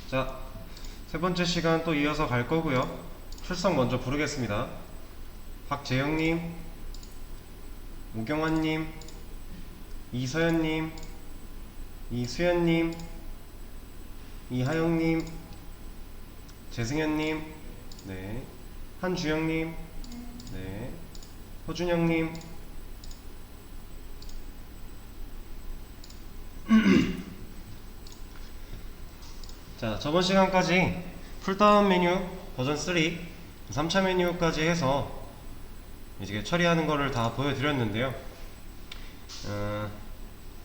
자, 세 번째 시간 또 이어서 갈 거고요. 출석 먼저 부르겠습니다. 박재영님, 오경환님, 이서연님, 이수연님, 이하영님, 재승현님, 네, 한주영님, 네, 호준영님. 자, 저번 시간까지 풀다운 메뉴 버전 3 3차 메뉴까지 해서 이제 처리하는 거를 다 보여드렸는데요.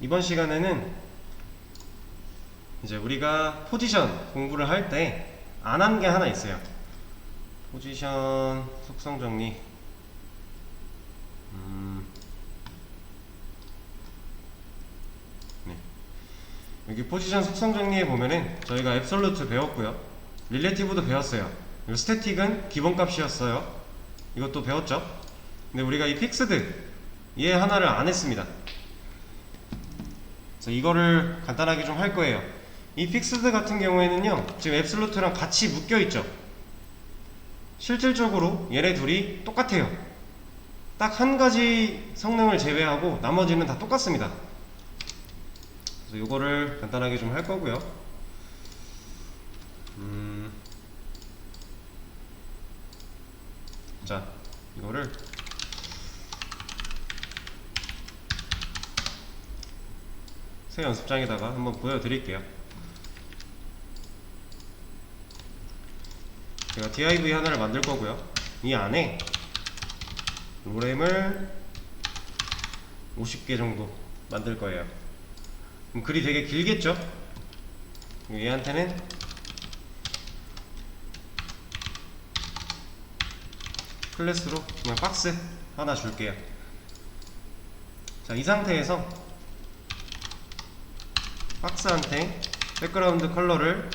이번 시간에는 이제 우리가 포지션 공부를 할 때 안 한 게 하나 있어요. 포지션 속성 정리. 네. 여기 포지션 속성 정리에 보면은 저희가 앱솔루트 배웠고요, 릴레티브도 배웠어요. 그리고 스태틱은 기본값이었어요. 이것도 배웠죠. 근데 우리가 이 픽스드 얘 하나를 안 했습니다. 그래서 이거를 간단하게 좀 할 거예요. 이 픽스드 같은 경우에는요, 지금 앱솔루트랑 같이 묶여 있죠. 실질적으로 얘네 둘이 똑같아요. 딱 한 가지 성능을 제외하고 나머지는 다 똑같습니다. 그래서 이거를 간단하게 좀 할 거고요. 자, 이거를 새 연습장에다가 한번 보여드릴게요. 제가 div 하나를 만들 거고요. 이 안에 로렘을 50개 정도 만들 거예요. 그럼 글이 되게 길겠죠? 얘한테는 클래스로 그냥 박스 하나 줄게요. 자, 이 상태에서 박스한테 백그라운드 컬러를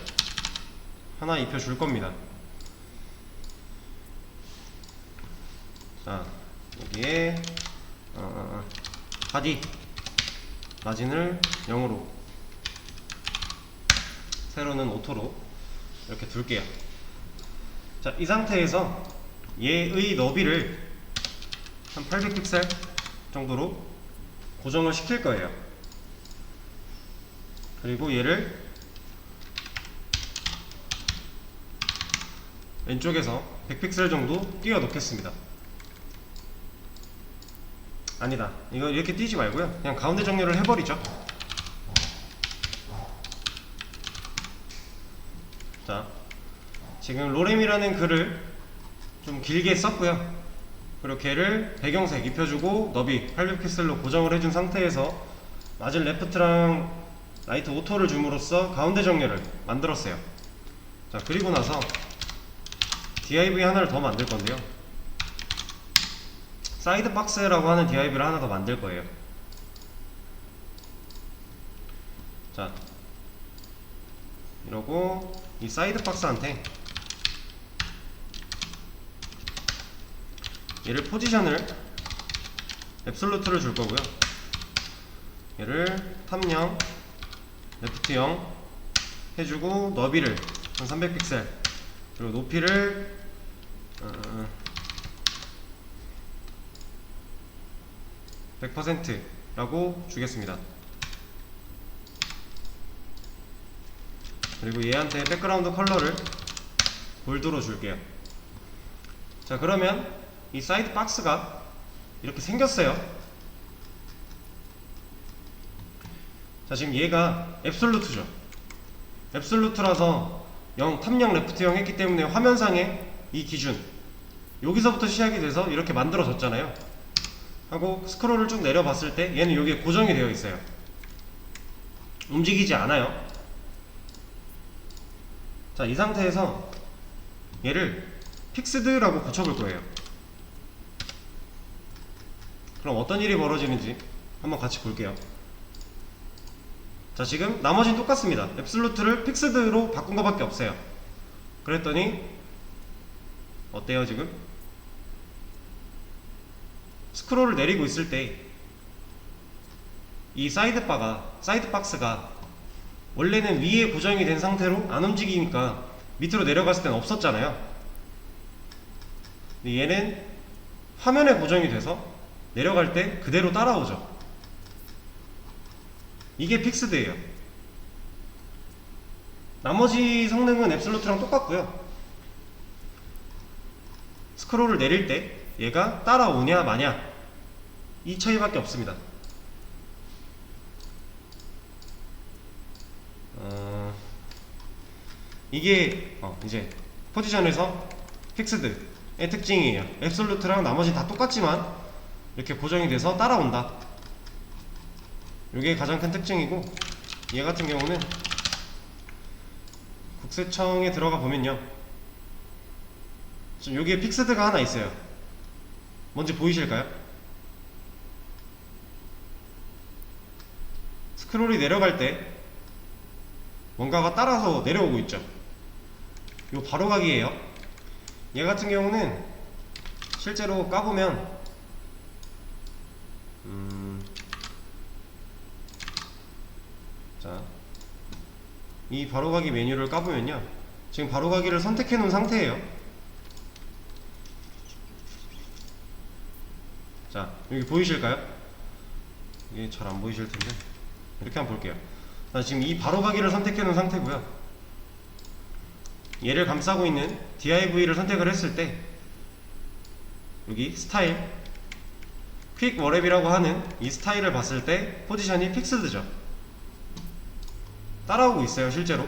하나 입혀줄 겁니다. 자, 여기에 바디 마진을 0으로, 세로는 오토로 이렇게 둘게요. 자, 이 상태에서 얘의 너비를 한 800픽셀 정도로 고정을 시킬 거예요. 그리고 얘를 왼쪽에서 100픽셀 정도 띄워 놓겠습니다. 아니다, 이거 이렇게 띄지 말고요, 그냥 가운데 정렬을 해버리죠. 자, 지금 로렘이라는 글을 좀 길게 썼고요. 그리고 걔를 배경색 입혀주고 너비 800픽셀로 고정을 해준 상태에서 마진 레프트랑 라이트 오토를 줌으로써 가운데 정렬을 만들었어요. 자, 그리고 나서 div 하나를 더 만들 건데요, 사이드 박스라고 하는 div를 하나 더 만들 거예요. 자, 이러고 이 사이드 박스한테 얘를 포지션을 앱솔루트를 줄 거고요, 얘를 탑 0, 레프트 0 해주고 너비를 한 300픽셀, 그리고 높이를 100%라고 주겠습니다. 그리고 얘한테 백그라운드 컬러를 골드로 줄게요. 자, 그러면 이 사이드 박스가 이렇게 생겼어요. 자, 지금 얘가 앱솔루트죠. 앱솔루트라서 0, 탑 0, 레프트 0 했기 때문에 화면상에 이 기준 여기서부터 시작이 돼서 이렇게 만들어졌잖아요. 하고 스크롤을 쭉 내려봤을 때 얘는 여기에 고정이 되어 있어요. 움직이지 않아요. 자, 이 상태에서 얘를 픽스드라고 고쳐볼 거예요. 그럼 어떤 일이 벌어지는지 한번 같이 볼게요. 자, 지금 나머지는 똑같습니다. 앱솔루트를 픽스드로 바꾼 것밖에 없어요. 그랬더니 어때요? 지금 스크롤을 내리고 있을 때 이 사이드 박스가 원래는 위에 고정이 된 상태로 안 움직이니까 밑으로 내려갔을 때는 없었잖아요. 근데 얘는 화면에 고정이 돼서 내려갈 때 그대로 따라오죠. 이게 픽스드예요. 나머지 성능은 앱솔루트랑 똑같고요. 스크롤을 내릴 때 얘가 따라오냐 마냐 이 차이밖에 없습니다. 이게 이제 포지션에서 픽스드의 특징이에요. 앱솔루트랑 나머지 다 똑같지만 이렇게 고정이 돼서 따라온다. 이게 가장 큰 특징이고, 얘 같은 경우는 국세청에 들어가 보면요, 지금 여기에 픽스드가 하나 있어요. 뭔지 보이실까요? 스크롤이 내려갈 때 뭔가가 따라서 내려오고 있죠. 요 바로가기예요. 얘 같은 경우는 실제로 까보면 자, 이 바로가기 메뉴를 까보면요, 지금 바로가기를 선택해 놓은 상태예요. 자, 여기 보이실까요? 이게 잘 안 보이실 텐데 이렇게 한번 볼게요. 자, 지금 이 바로가기를 선택해 놓은 상태고요. 얘를 감싸고 있는 DIV를 선택을 했을 때 여기 스타일 퀵 워랩이라고 하는 이 스타일을 봤을 때 포지션이 픽스드죠. 따라오고 있어요, 실제로.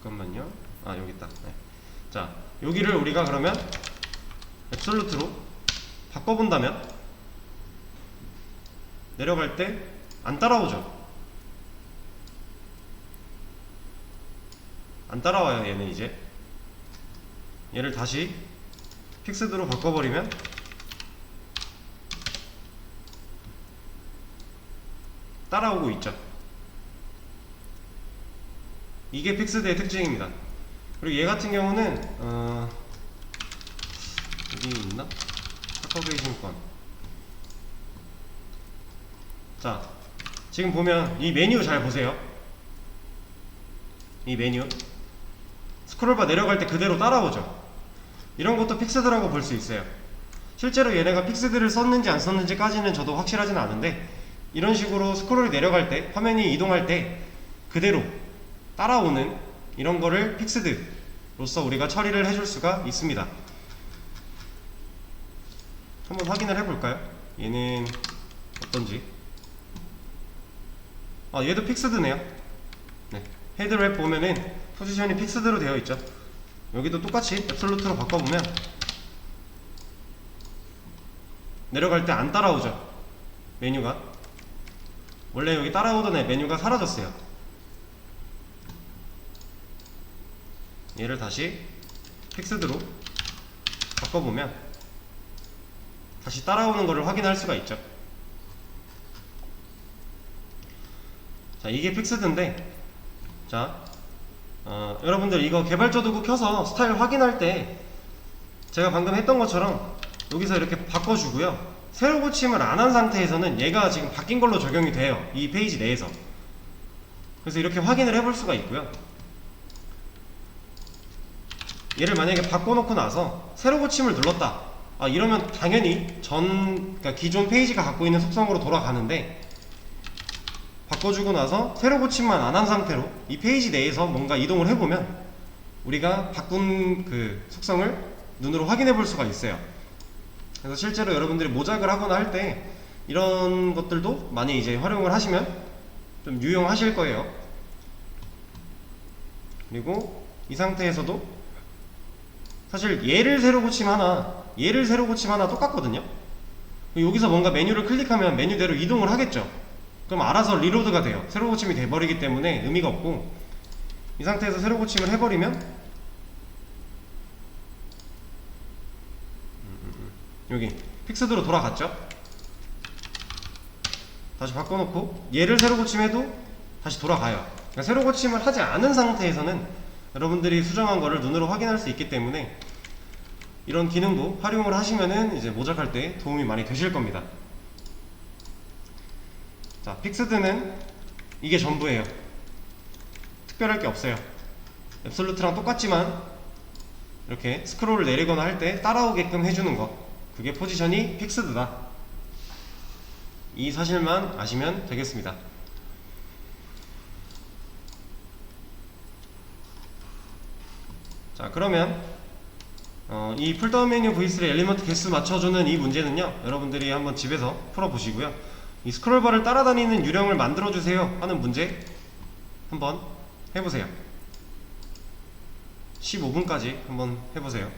잠깐만요. 여기 있다. 네. 자, 여기를 우리가 그러면 앱솔루트로 바꿔본다면 내려갈 때 안 따라오죠. 안 따라와요. 얘는 이제 얘를 다시 픽스드로 바꿔버리면 따라오고 있죠. 이게 픽스드의 특징입니다. 그리고 얘 같은 경우는 여기 있나? 카카오베이싱권. 자, 지금 보면 이 메뉴 잘 보세요. 이 메뉴 스크롤바 내려갈 때 그대로 따라오죠. 이런 것도 픽스드라고 볼 수 있어요. 실제로 얘네가 픽스드를 썼는지 안 썼는지까지는 저도 확실하진 않은데, 이런 식으로 스크롤이 내려갈 때, 화면이 이동할 때 그대로 따라오는 이런 거를 픽스드로서 우리가 처리를 해줄 수가 있습니다. 한번 확인을 해볼까요? 얘는 어떤지. 얘도 픽스드네요. 네. 헤드랩 보면은 포지션이 픽스드로 되어 있죠. 여기도 똑같이 앱솔루트로 바꿔보면 내려갈 때 안 따라오죠. 메뉴가 원래 여기 따라오던 메뉴가 사라졌어요. 얘를 다시 픽스드로 바꿔보면 다시 따라오는 것을 확인할 수가 있죠. 자, 이게 픽스드인데, 자, 여러분들 이거 개발자 도구 켜서 스타일 확인할 때 제가 방금 했던 것처럼 여기서 이렇게 바꿔주고요, 새로 고침을 안 한 상태에서는 얘가 지금 바뀐 걸로 적용이 돼요. 이 페이지 내에서. 그래서 이렇게 확인을 해볼 수가 있고요. 얘를 만약에 바꿔놓고 나서 새로 고침을 눌렀다, 이러면 당연히 그러니까 기존 페이지가 갖고 있는 속성으로 돌아가는데, 바꿔주고 나서 새로 고침만 안 한 상태로 이 페이지 내에서 뭔가 이동을 해보면 우리가 바꾼 그 속성을 눈으로 확인해 볼 수가 있어요. 그래서 실제로 여러분들이 모작을 하거나 할 때 이런 것들도 많이 이제 활용을 하시면 좀 유용하실 거예요. 그리고 이 상태에서도 사실 얘를 새로 고침 하나, 얘를 새로 고침 하나 똑같거든요. 여기서 뭔가 메뉴를 클릭하면 메뉴대로 이동을 하겠죠. 그럼 알아서 리로드가 돼요. 새로 고침이 돼버리기 때문에 의미가 없고, 이 상태에서 새로 고침을 해버리면 여기 픽스드로 돌아갔죠. 다시 바꿔놓고 얘를 새로 고침해도 다시 돌아가요. 그러니까 새로 고침을 하지 않은 상태에서는 여러분들이 수정한 거를 눈으로 확인할 수 있기 때문에 이런 기능도 활용을 하시면은 이제 모작할 때 도움이 많이 되실 겁니다. 자, 픽스드는 이게 전부예요. 특별할 게 없어요. 앱솔루트랑 똑같지만 이렇게 스크롤을 내리거나 할 때 따라오게끔 해주는 거, 그게 포지션이 픽스드다. 이 사실만 아시면 되겠습니다. 자, 그러면 이 풀다운 메뉴 V3 엘리먼트 개수 맞춰주는 이 문제는요, 여러분들이 한번 집에서 풀어보시고요, 이 스크롤바를 따라다니는 유령을 만들어주세요 하는 문제 한번 해보세요. 15분까지 한번 해보세요.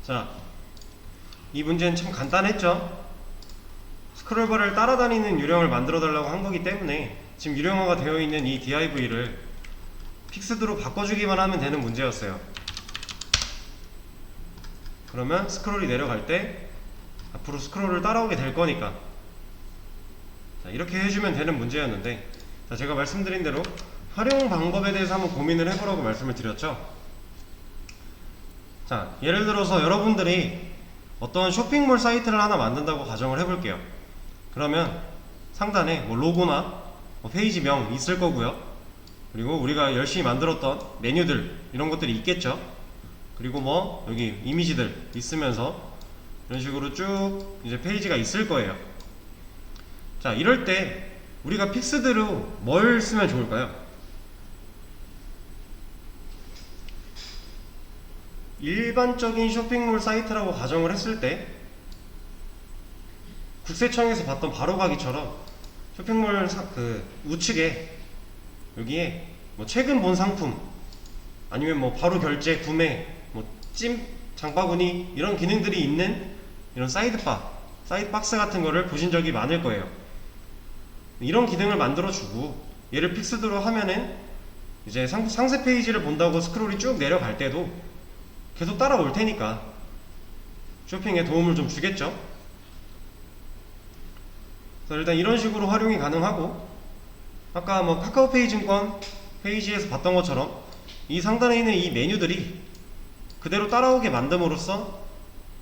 자, 이 문제는 참 간단했죠. 스크롤바를 따라다니는 유령을 만들어 달라고 한 거기 때문에 지금 유령화가 되어 있는 이 DIV를 픽스드로 바꿔주기만 하면 되는 문제였어요. 그러면 스크롤이 내려갈 때 앞으로 스크롤을 따라오게 될 거니까, 자, 이렇게 해주면 되는 문제였는데, 자, 제가 말씀드린 대로 활용 방법에 대해서 한번 고민을 해보라고 말씀을 드렸죠. 자, 예를 들어서 여러분들이 어떤 쇼핑몰 사이트를 하나 만든다고 가정을 해볼게요. 그러면 상단에 뭐 로고나 뭐 페이지명 있을 거고요, 그리고 우리가 열심히 만들었던 메뉴들 이런 것들이 있겠죠. 그리고 뭐 여기 이미지들 있으면서 이런 식으로 쭉 이제 페이지가 있을 거예요. 자, 이럴 때 우리가 픽스드로 뭘 쓰면 좋을까요? 일반적인 쇼핑몰 사이트라고 가정을 했을 때 국세청에서 봤던 바로가기처럼 쇼핑몰 그 우측에 여기에 뭐 최근 본 상품, 아니면 뭐 바로 결제, 구매, 뭐 찜, 장바구니 이런 기능들이 있는 이런 사이드바, 사이드박스 같은 거를 보신 적이 많을 거예요. 이런 기능을 만들어주고 얘를 픽스드로 하면은 이제 상세 페이지를 본다고 스크롤이 쭉 내려갈 때도 계속 따라올 테니까 쇼핑에 도움을 좀 주겠죠. 그래서 일단 이런 식으로 활용이 가능하고, 아까 뭐 카카오페이 증권 페이지에서 봤던 것처럼 이 상단에 있는 이 메뉴들이 그대로 따라오게 만듦으로써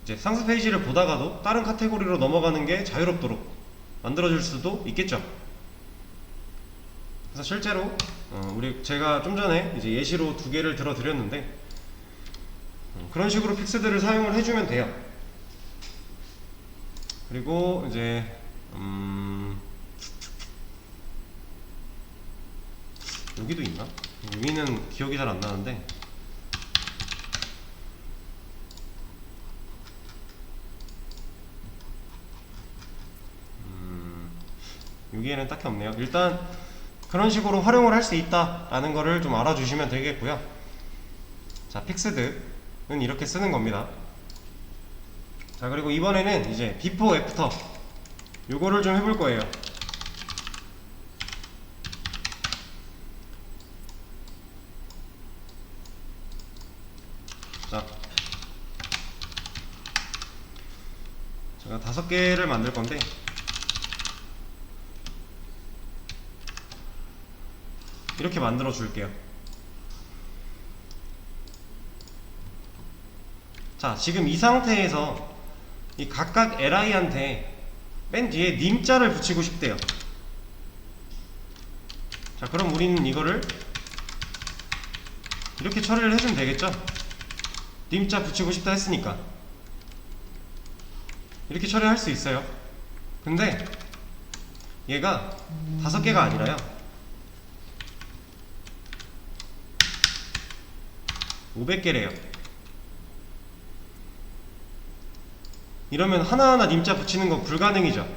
이제 상세 페이지를 보다가도 다른 카테고리로 넘어가는 게 자유롭도록 만들어질 수도 있겠죠. 그래서 실제로 제가 좀 전에 이제 예시로 2개를 들어드렸는데, 그런 식으로 픽스들을 사용을 해주면 돼요. 그리고 이제 여기도 있나? 여기는 기억이 잘 안 나는데, 여기에는 딱히 없네요. 일단 그런 식으로 활용을 할 수 있다라는 거를 좀 알아주시면 되겠고요. 자, 픽스드는 이렇게 쓰는 겁니다. 자, 그리고 이번에는 이제 비포 애프터 요거를 좀 해볼 거예요. 자, 제가 5개를 만들 건데, 이렇게 만들어 줄게요. 자, 지금 이 상태에서 이 각각 li한테 맨 뒤에 님자를 붙이고 싶대요. 자, 그럼 우리는 이거를 이렇게 처리를 해주면 되겠죠? 님자 붙이고 싶다 했으니까 이렇게 처리할 수 있어요. 근데 얘가 5개가 아니라요, 500개래요. 이러면 하나하나 님자 붙이는 건 불가능이죠.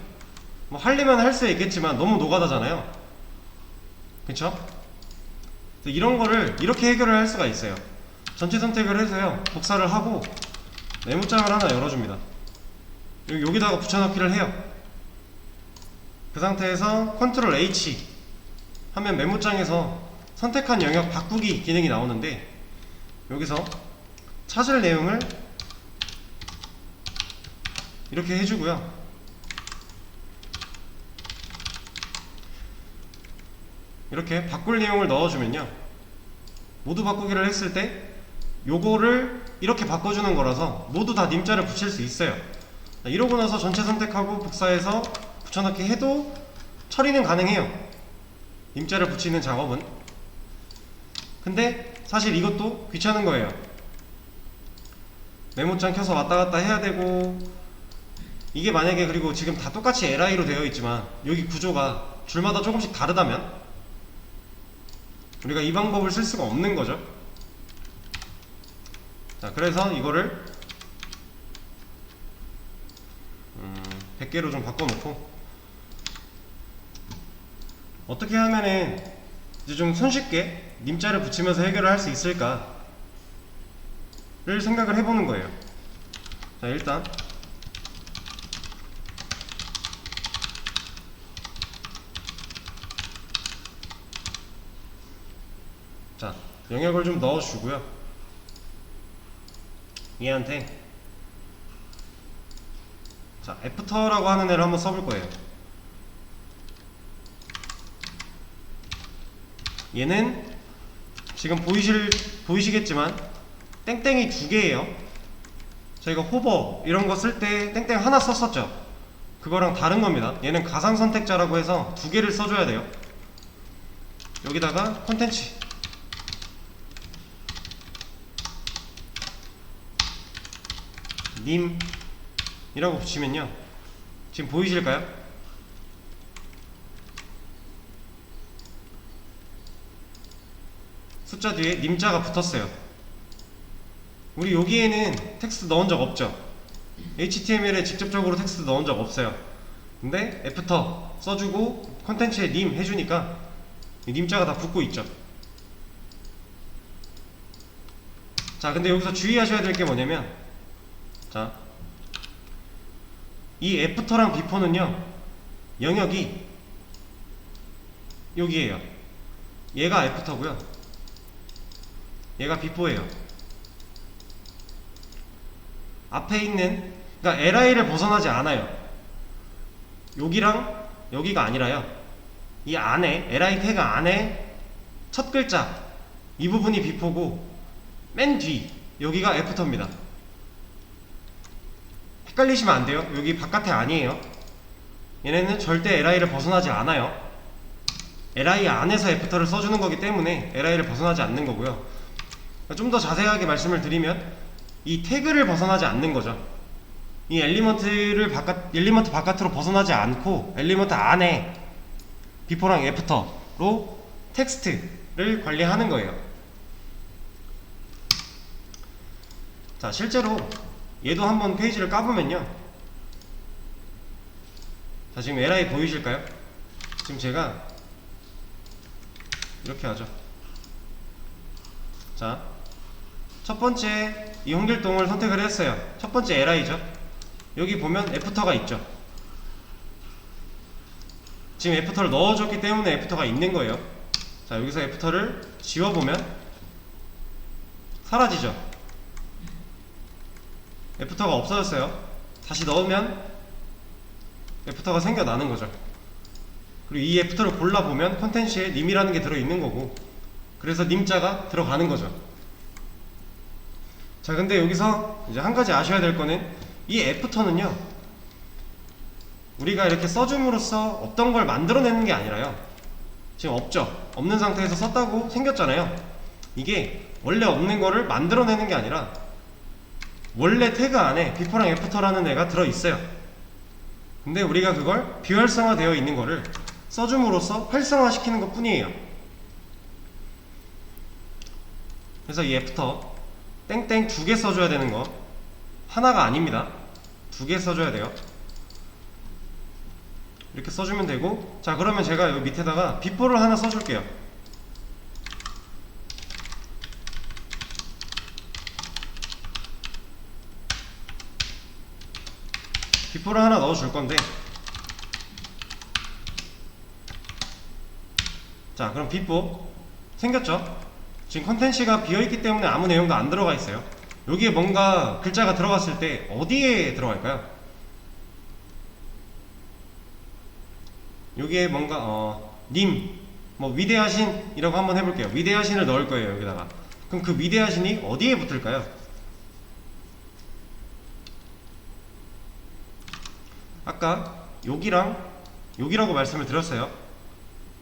뭐 하려면 할 수 있겠지만 너무 노가다잖아요. 그쵸? 이런 거를 이렇게 해결을 할 수가 있어요. 전체 선택을 해서요, 복사를 하고 메모장을 하나 열어줍니다. 여기다가 붙여넣기를 해요. 그 상태에서 컨트롤 H 하면 메모장에서 선택한 영역 바꾸기 기능이 나오는데, 여기서 찾을 내용을 이렇게 해주고요. 이렇게 바꿀 내용을 넣어주면요, 모두 바꾸기를 했을 때 요거를 이렇게 바꿔주는 거라서 모두 다 님자를 붙일 수 있어요. 이러고 나서 전체 선택하고 복사해서 붙여넣기 해도 처리는 가능해요, 님자를 붙이는 작업은. 근데 사실 이것도 귀찮은 거예요. 메모장 켜서 왔다갔다 해야 되고, 이게 만약에 그리고 지금 다 똑같이 LI로 되어 있지만 여기 구조가 줄마다 조금씩 다르다면 우리가 이 방법을 쓸 수가 없는 거죠. 자, 그래서 이거를 100개로 좀 바꿔놓고, 어떻게 하면은 이제 좀 손쉽게 님자를 붙이면서 해결을 할 수 있을까를 생각을 해보는 거예요. 자, 일단 자, 영역을 좀 넣어주고요. 얘한테 자, 애프터라고 하는 애를 한번 써볼 거예요. 얘는 지금 보이시겠지만 땡땡이 두 개예요. 저희가 호버 이런 거 쓸 때 땡땡 하나 썼었죠. 그거랑 다른 겁니다. 얘는 가상 선택자라고 해서 두 개를 써줘야 돼요. 여기다가 콘텐츠 님 이라고 붙이면요, 지금 보이실까요? 숫자 뒤에 님자가 붙었어요. 우리 여기에는 텍스트 넣은 적 없죠. HTML에 직접적으로 텍스트 넣은 적 없어요. 근데 애프터 써주고 컨텐츠에 님 해주니까 이 님자가 다 붙고 있죠. 자, 근데 여기서 주의하셔야 될 게 뭐냐면, 자, 이 애프터랑 비포는요, 영역이 여기에요. 얘가 애프터고요, 얘가 비포예요. 앞에 있는, 그러니까 LI를 벗어나지 않아요. 여기랑 여기가 아니라요, 이 안에 LI 태그 안에 첫 글자 이 부분이 비포고 맨 뒤 여기가 애프터입니다. 헷갈리시면 안 돼요. 여기 바깥에 아니에요. 얘네는 절대 LI를 벗어나지 않아요. LI 안에서 애프터를 써주는 거기 때문에 LI를 벗어나지 않는 거고요. 좀 더 자세하게 말씀을 드리면 이 태그를 벗어나지 않는 거죠. 이 엘리먼트 바깥으로 벗어나지 않고 엘리먼트 안에 비포랑 애프터로 텍스트를 관리하는 거예요. 자, 실제로 얘도 한번 페이지를 까보면요, 자, 지금 LI 보이실까요? 지금 제가 이렇게 하죠. 자, 첫 번째 이 홍길동을 선택을 했어요. 첫 번째 LI죠. 여기 보면 애프터가 있죠. 지금 애프터를 넣어줬기 때문에 애프터가 있는 거예요. 자, 여기서 애프터를 지워보면 사라지죠. 애프터가 없어졌어요. 다시 넣으면 애프터가 생겨나는 거죠. 그리고 이 애프터를 골라보면 컨텐츠에 님이라는 게 들어있는 거고, 그래서 님자가 들어가는 거죠. 자, 근데 여기서 이제 한 가지 아셔야 될 거는, 이 애프터는요, 우리가 이렇게 써줌으로써 없던 걸 만들어내는 게 아니라요, 지금 없죠. 없는 상태에서 썼다고 생겼잖아요. 이게 원래 없는 거를 만들어내는 게 아니라 원래 태그 안에 비포랑 애프터라는 애가 들어있어요. 근데 우리가 그걸 비활성화 되어 있는 거를 써줌으로써 활성화 시키는 것 뿐이에요. 그래서 이 애프터 땡땡 두 개 써줘야 되는 거 하나가 아닙니다. 두 개 써줘야 돼요. 이렇게 써주면 되고, 자, 그러면 제가 여기 밑에다가 비포를 하나 써줄게요. 비포를 하나 넣어줄 건데, 자, 그럼 비포 생겼죠? 지금 컨텐츠가 비어있기 때문에 아무 내용도 안 들어가 있어요. 여기에 뭔가 글자가 들어갔을 때 어디에 들어갈까요? 여기에 뭔가 님 뭐 위대하신이라고 한번 해볼게요. 위대하신을 넣을 거예요, 여기다가. 그럼 그 위대하신이 어디에 붙을까요? 아까 여기랑 여기라고 말씀을 드렸어요.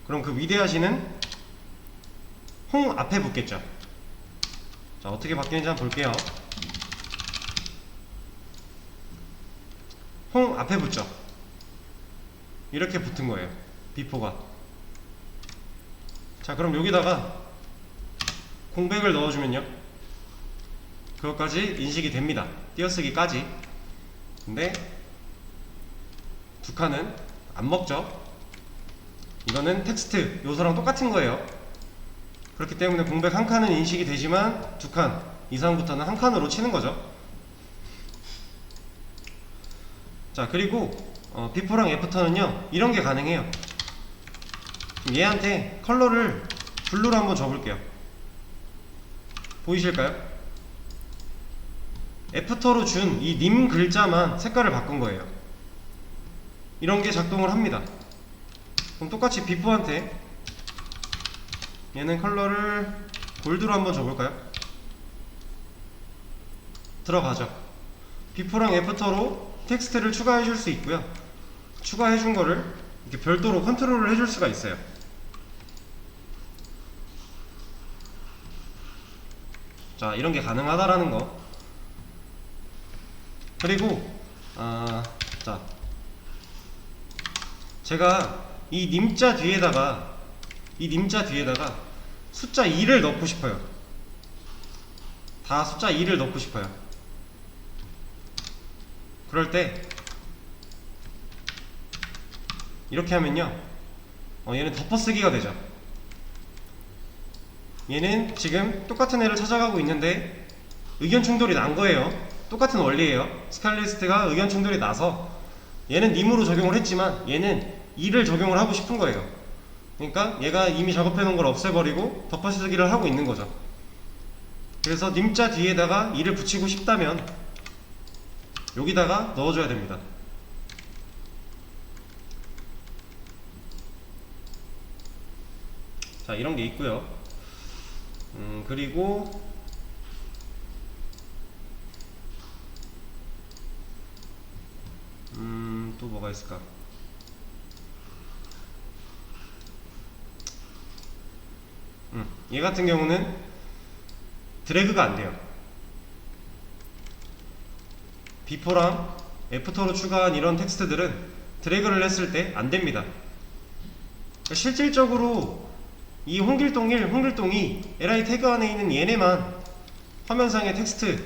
그럼 그 위대하신은 홍 앞에 붙겠죠. 자, 어떻게 바뀌는지 한번 볼게요. 홍 앞에 붙죠. 이렇게 붙은 거예요, 비포가. 자, 그럼 여기다가 공백을 넣어주면요, 그것까지 인식이 됩니다. 띄어쓰기까지. 근데 두 칸은 안 먹죠. 이거는 텍스트 요소랑 똑같은 거예요. 그렇기 때문에 공백 한 칸은 인식이 되지만 두 칸 이상부터는 한 칸으로 치는 거죠. 자, 그리고 비포랑 애프터는요, 이런 게 가능해요. 얘한테 컬러를 블루로 한번 줘볼게요. 보이실까요? 애프터로 준 이 님 글자만 색깔을 바꾼 거예요. 이런 게 작동을 합니다. 그럼 똑같이 비포한테 얘는 컬러를 골드로 한번 줘볼까요? 들어가죠. 비포랑 애프터로 텍스트를 추가해 줄 수 있고요. 추가해 준 거를 이렇게 별도로 컨트롤을 해줄 수가 있어요. 자, 이런 게 가능하다라는 거. 그리고 자, 제가 이 님자 뒤에다가 숫자 2를 넣고 싶어요. 다 숫자 2를 넣고 싶어요. 그럴 때 이렇게 하면요, 얘는 덮어쓰기가 되죠. 얘는 지금 똑같은 애를 찾아가고 있는데 의견 충돌이 난 거예요. 똑같은 원리예요. 스칼리스트가 의견 충돌이 나서 얘는 님으로 적용을 했지만 얘는 2를 적용을 하고 싶은 거예요. 그러니까 얘가 이미 작업해 놓은 걸 없애버리고 덮어쓰기를 하고 있는 거죠. 그래서 님자 뒤에다가 2를 붙이고 싶다면 여기다가 넣어줘야 됩니다. 자, 이런 게 있고요. 그리고 또 뭐가 있을까? 얘 같은 경우는 드래그가 안 돼요. 비포랑 애프터로 추가한 이런 텍스트들은 드래그를 했을 때 안 됩니다. 그러니까 실질적으로 이 홍길동 1, 홍길동 2 li 태그 안에 있는 얘네만 화면상의 텍스트로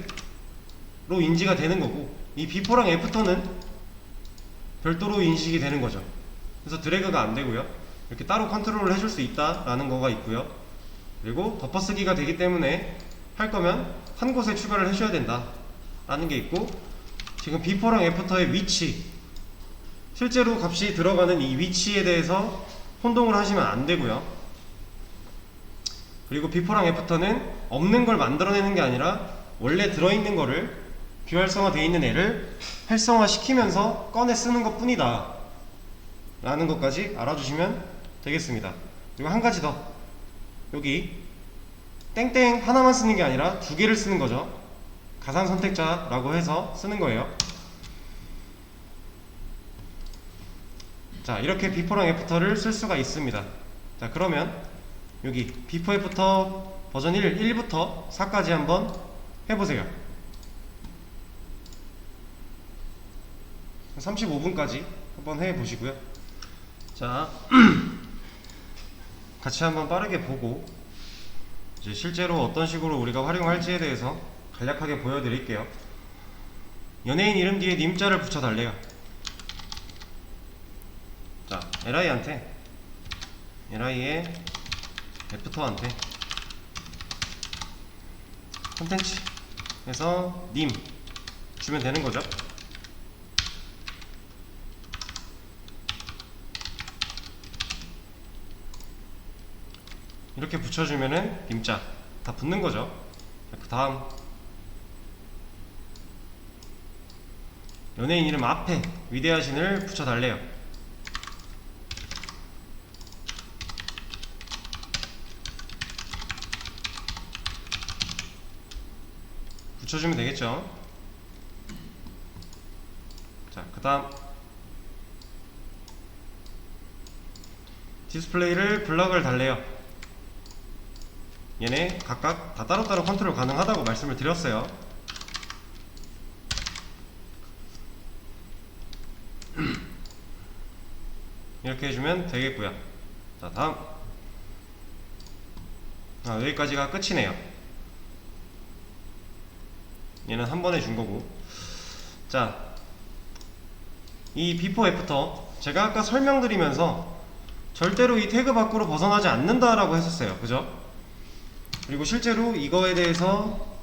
인지가 되는 거고, 이 비포랑 애프터는 별도로 인식이 되는 거죠. 그래서 드래그가 안 되고요. 이렇게 따로 컨트롤을 해줄 수 있다라는 거가 있고요. 그리고 덮어쓰기가 되기 때문에 할 거면 한 곳에 추가를 해줘야 된다 라는 게 있고, 지금 비포랑 애프터의 위치, 실제로 값이 들어가는 이 위치에 대해서 혼동을 하시면 안 되고요. 그리고 비포랑 애프터는 없는 걸 만들어내는 게 아니라 원래 들어있는 거를, 비활성화 되어 있는 애를 활성화 시키면서 꺼내 쓰는 것 뿐이다 라는 것까지 알아주시면 되겠습니다. 그리고 한 가지 더, 여기 땡땡 하나만 쓰는 게 아니라 두 개를 쓰는 거죠. 가상 선택자라고 해서 쓰는 거예요. 자, 이렇게 비포랑 애프터를 쓸 수가 있습니다. 자, 그러면 여기 비포 애프터 버전 1부터 4까지 한번 해보세요. 35분까지 한번 해보시고요. 자, 같이 한번 빠르게 보고 이제 실제로 어떤 식으로 우리가 활용할지에 대해서 간략하게 보여드릴게요. 연예인 이름 뒤에 님자를 붙여달래요. 자, li한테, li의 애프터한테 콘텐츠 해서 님 주면 되는 거죠. 이렇게 붙여주면은 님자 다 붙는 거죠. 그 다음 연예인 이름 앞에 위대하신을 붙여달래요. 붙여주면 되겠죠. 자, 그 다음 디스플레이를 블럭을 달래요. 얘네 각각 다 따로따로 컨트롤 가능하다고 말씀을 드렸어요. 이렇게 해주면 되겠고요. 자, 다음 여기까지가 끝이네요. 얘는 한 번에 준 거고. 자, 이 비포 애프터 제가 아까 설명드리면서 절대로 이 태그 밖으로 벗어나지 않는다라고 했었어요. 그죠? 그리고 실제로 이거에 대해서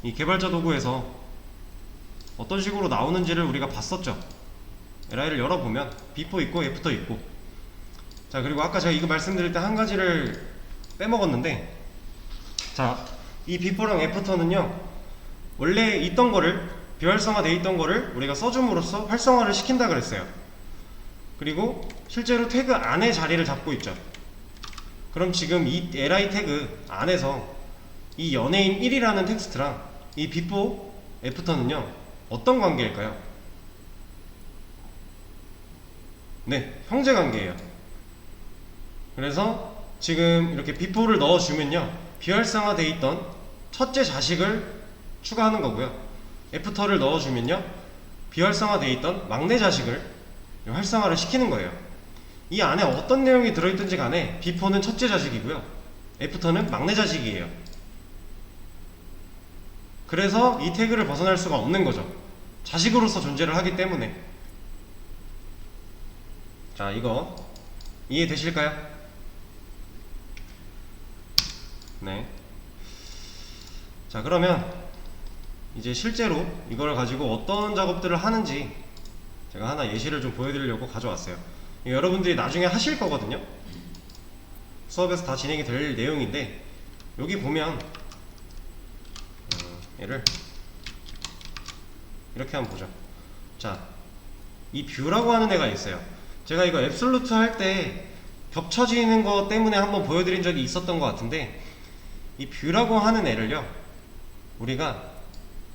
이 개발자 도구에서 어떤 식으로 나오는지를 우리가 봤었죠. LI를 열어보면 비포 있고 애프터 있고. 자, 그리고 아까 제가 이거 말씀드릴 때 한 가지를 빼먹었는데, 자, 이 비포랑 애프터는요 원래 있던 거를, 비활성화 돼 있던 거를 우리가 써줌으로써 활성화를 시킨다 그랬어요. 그리고 실제로 태그 안에 자리를 잡고 있죠. 그럼 지금 이 li 태그 안에서 이 연예인 1이라는 텍스트랑 이 비포 애프터는요 어떤 관계일까요? 네, 형제 관계예요. 그래서 지금 이렇게 비포를 넣어주면요 비활성화 돼 있던 첫째 자식을 추가하는 거고요, 애프터를 넣어주면요 비활성화 돼 있던 막내 자식을 활성화를 시키는 거예요. 이 안에 어떤 내용이 들어있든지 간에 비포는 첫째 자식이고요, 애프터는 막내 자식이에요. 그래서 이 태그를 벗어날 수가 없는 거죠. 자식으로서 존재를 하기 때문에. 자, 이거 이해되실까요? 네. 자, 그러면 이제 실제로 이걸 가지고 어떤 작업들을 하는지 제가 하나 예시를 좀 보여드리려고 가져왔어요. 여러분들이 나중에 하실 거거든요. 수업에서 다 진행이 될 내용인데, 여기 보면 얘를 이렇게 한번 보죠. 자, 이 뷰라고 하는 애가 있어요. 제가 이거 앱솔루트 할 때 겹쳐지는 거 때문에 한번 보여드린 적이 있었던 것 같은데, 이 뷰라고 하는 애를요 우리가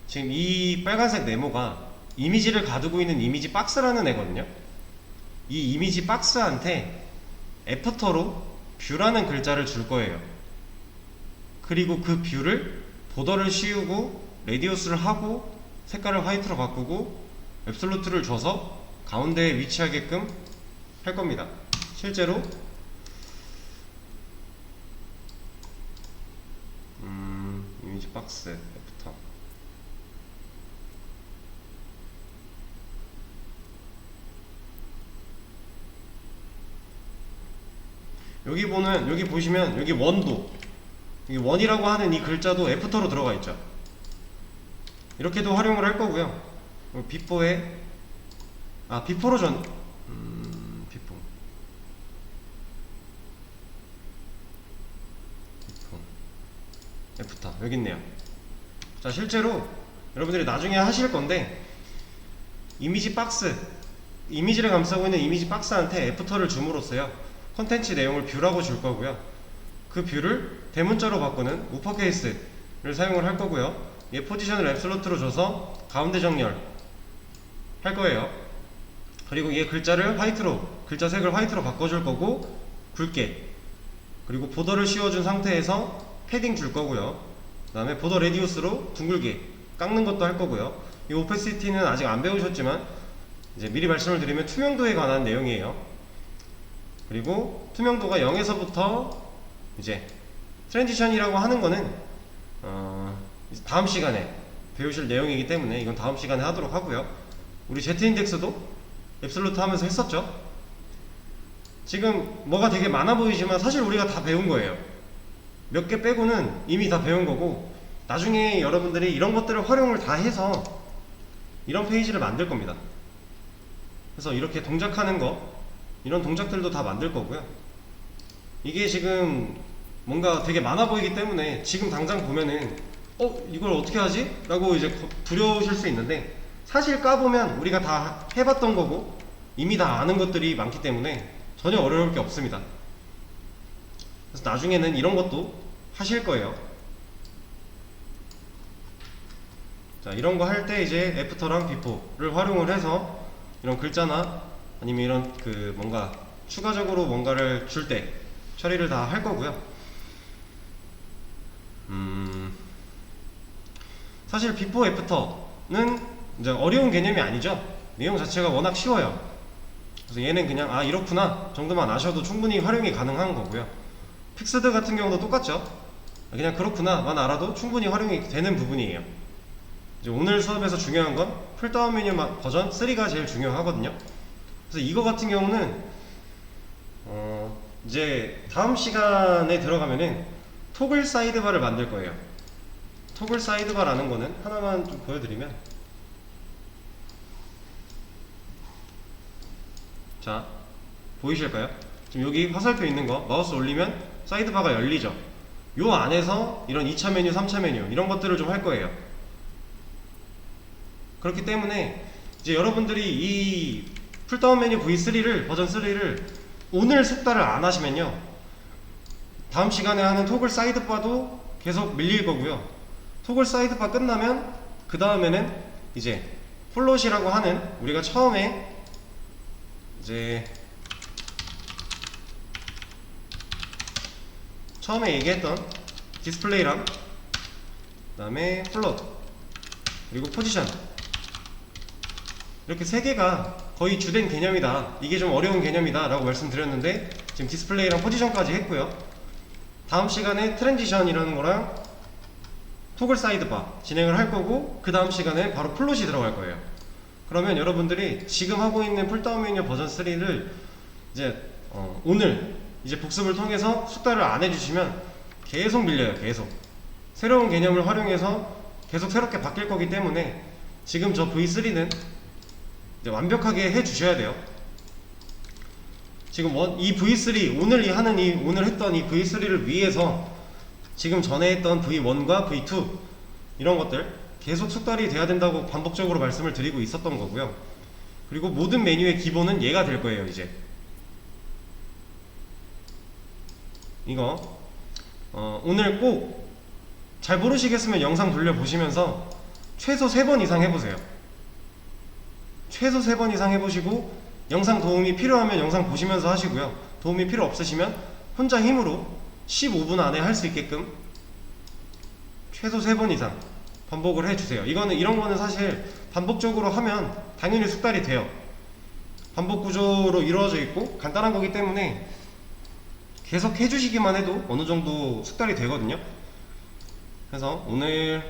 지금 이 빨간색 네모가 이미지를 가두고 있는 이미지 박스라는 애거든요. 이 이미지 박스한테 애프터로 뷰라는 글자를 줄 거예요. 그리고 그 뷰를 보더를 씌우고 레디우스를 하고 색깔을 화이트로 바꾸고 앱솔루트를 줘서 가운데에 위치하게끔 할 겁니다. 실제로 이미지 박스 애프터, 여기 보시면 여기 원도, 여기 원이라고 하는 이 글자도 애프터로 들어가 있죠. 이렇게도 활용을 할 거고요. 비포에 비포로 비포 애프터 여기 있네요. 자, 실제로 여러분들이 나중에 하실 건데, 이미지 박스, 이미지를 감싸고 있는 이미지 박스한테 애프터를 줌으로써요 컨텐츠 내용을 뷰라고 줄 거고요, 그 뷰를 대문자로 바꾸는 우퍼케이스를 사용을 할 거고요, 얘 포지션을 앱솔루트로 줘서 가운데 정렬 할 거예요. 그리고 얘 글자를 화이트로, 글자 색을 화이트로 바꿔줄 거고, 굵게, 그리고 보더를 씌워준 상태에서 패딩 줄 거고요, 그 다음에 보더 레디우스로 둥글게 깎는 것도 할 거고요. 이 오페시티는 아직 안 배우셨지만 이제 미리 말씀을 드리면 투명도에 관한 내용이에요. 그리고 투명도가 0에서부터 이제 트랜지션이라고 하는 거는 다음 시간에 배우실 내용이기 때문에 이건 다음 시간에 하도록 하고요. 우리 Z인덱스도 앱솔루트 하면서 했었죠. 지금 뭐가 되게 많아 보이지만 사실 우리가 다 배운 거예요. 몇 개 빼고는 이미 다 배운 거고, 나중에 여러분들이 이런 것들을 활용을 다 해서 이런 페이지를 만들 겁니다. 그래서 이렇게 동작하는 거, 이런 동작들도 다 만들 거고요. 이게 지금 뭔가 되게 많아 보이기 때문에 지금 당장 보면은 이걸 어떻게 하지? 라고 이제 두려우실 수 있는데, 사실 까보면 우리가 다 해봤던 거고 이미 다 아는 것들이 많기 때문에 전혀 어려울 게 없습니다. 그래서 나중에는 이런 것도 하실 거예요. 자, 이런 거 할 때 이제 애프터랑 비포를 활용을 해서 이런 글자나 아니면 이런 그 뭔가 추가적으로 뭔가를 줄 때 처리를 다 할 거고요. 사실 비포 애프터는 이제 어려운 개념이 아니죠. 내용 자체가 워낙 쉬워요. 그래서 얘는 그냥 아 이렇구나 정도만 아셔도 충분히 활용이 가능한 거고요. 픽스드 같은 경우도 똑같죠. 그냥 그렇구나만 알아도 충분히 활용이 되는 부분이에요. 이제 오늘 수업에서 중요한 건 풀다운 메뉴 버전 3가 제일 중요하거든요. 그래서 이거 같은 경우는 이제 다음 시간에 들어가면은 토글 사이드바를 만들 거예요. 토글 사이드바라는 거는 하나만 좀 보여드리면, 자 보이실까요? 지금 여기 화살표 있는 거 마우스 올리면 사이드바가 열리죠. 요 안에서 이런 2차 메뉴, 3차 메뉴 이런 것들을 좀 할 거예요. 그렇기 때문에 이제 여러분들이 이 풀다운 메뉴 V3를 버전 3를 오늘 숙달을 안 하시면요 다음 시간에 하는 토글 사이드바도 계속 밀릴 거고요. 토글 사이드바 끝나면 그 다음에는 이제 플롯이라고 하는 우리가 처음에 얘기했던 디스플레이랑 그 다음에 플롯 그리고 포지션 이렇게 세 개가 거의 주된 개념이다. 이게 좀 어려운 개념이다 라고 말씀드렸는데 지금 디스플레이랑 포지션까지 했고요. 다음 시간에 트랜지션이라는 거랑 토글 사이드바 진행을 할 거고 그 다음 시간에 바로 플롯이 들어갈 거예요. 그러면 여러분들이 지금 하고 있는 풀다운 메뉴 버전 3를 이제 오늘 이제 복습을 통해서 숙달을 안 해주시면 계속 밀려요. 계속 새로운 개념을 활용해서 계속 새롭게 바뀔 거기 때문에 지금 저 V3는 이제 완벽하게 해 주셔야 돼요. 지금 이 V3 오늘 했던 이 V3를 위해서 지금 전에 했던 V1과 V2 이런 것들 계속 숙달이 돼야 된다고 반복적으로 말씀을 드리고 있었던 거고요. 그리고 모든 메뉴의 기본은 얘가 될 거예요. 이제 이거 오늘 꼭 잘 모르시겠으면 영상 돌려보시면서 최소 3번 이상 해보세요. 최소 3번 이상 해보시고 영상 도움이 필요하면 영상 보시면서 하시고요. 도움이 필요 없으시면 혼자 힘으로 15분 안에 할 수 있게끔 최소 3번 이상 반복을 해주세요. 이런 거는 사실 반복적으로 하면 당연히 숙달이 돼요. 반복 구조로 이루어져 있고 간단한 거기 때문에 계속 해주시기만 해도 어느 정도 숙달이 되거든요. 그래서 오늘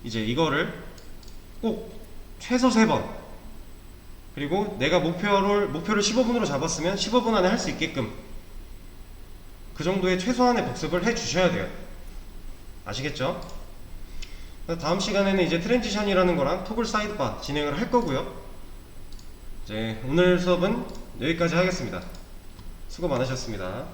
이제 이거를 꼭 최소 3번 그리고 내가 목표를 15분으로 잡았으면 15분 안에 할 수 있게끔 그 정도의 최소한의 복습을 해 주셔야 돼요. 아시겠죠? 다음 시간에는 이제 트랜지션이라는 거랑 토글 사이드바 진행을 할 거고요. 이제 오늘 수업은 여기까지 하겠습니다. 수고 많으셨습니다.